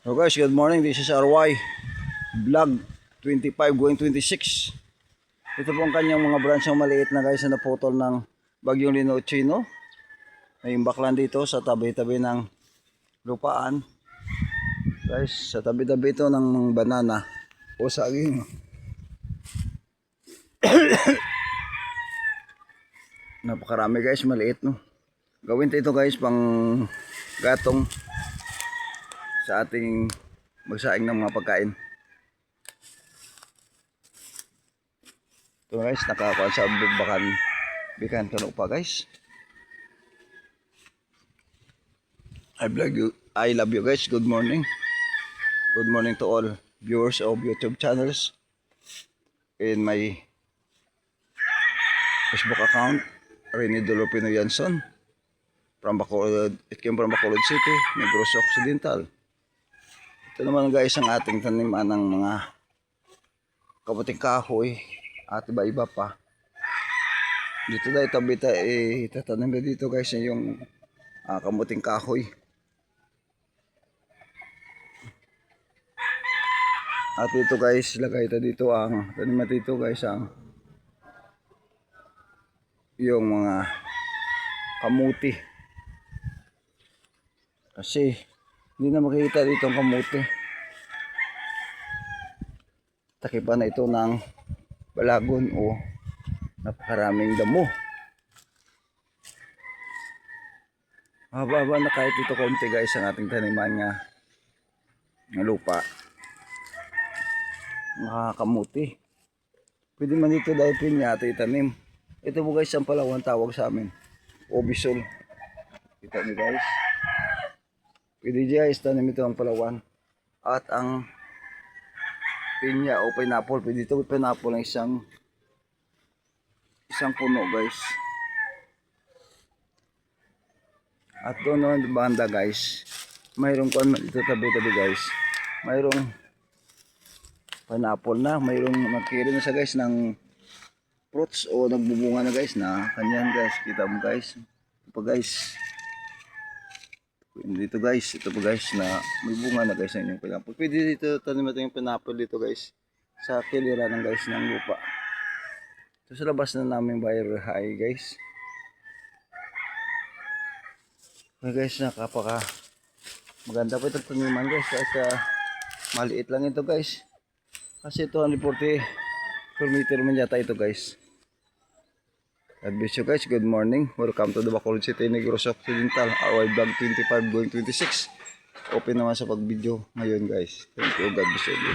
So guys, good morning. This is RY Vlog 25 going 26. Ito po ang kanyang mga branch ng maliit na guys na naputol ng bagyong Linochino. May imbaklan dito sa tabi-tabi ng lupaan. Guys, sa tabi-tabi ito ng banana o saging. Napakarami guys, maliit no. Gawin ito guys pang gatong sa ating magsaing ng mga pagkain. Ito guys, nakakuha sa bikan kano pa guys. I love you guys. Good morning. Good morning to all viewers of YouTube channels in my Facebook account, Rene Dolopino Yanson. From Bacolod, it came from Bacolod City, Negros Occidental. Ito naman guys ang ating taniman ng mga kamuting kahoy at iba-iba pa. Dito tayo tabi tayo itatanim dito guys yung kamuting kahoy. At dito guys, lagay ito dito ang taniman dito guys ang yung mga kamuti. Kasi hindi na makikita dito ang kamuti. Takipan na ito ng balagon o napakaraming damo. Haba-haba na kahit ito konti guys ang ating taniman nga ng lupa. Nakakamuti. Pwede man dito dahil pinya ito itanim. Ito po guys ang Palawan tawag sa amin. Obisol. Kita niyo guys. Pwede guys tanim ito ang Palawan. At ang pinya o pineapple. Pwede ito pineapple ng isang puno guys. At doon naman banda guys. Mayroong kuan dito tabi-tabi guys. Mayroong pineapple na. Mayroong nagkiri na sa guys ng fruits o nagbubunga na guys na kanyan guys. Kita mo guys. Ito pa guys. Dito guys. Ito pa guys na may bunga na guys ng pineapple. Pwede dito tanim natin yung pineapple dito guys. Sa kilira ng guys ng lupa. Ito sa labas na namin bahay guys. Okay guys, nakapaka maganda po itong taniman guys. Kasi maliit lang ito guys. Kasi 240 per meter man yata ito guys. God bless you guys. Good morning. Welcome to the Bacolod City, Negros Occidental. RY Vlog 25 going 26. Open naman sa pag-video ngayon guys. Thank you. God bless you.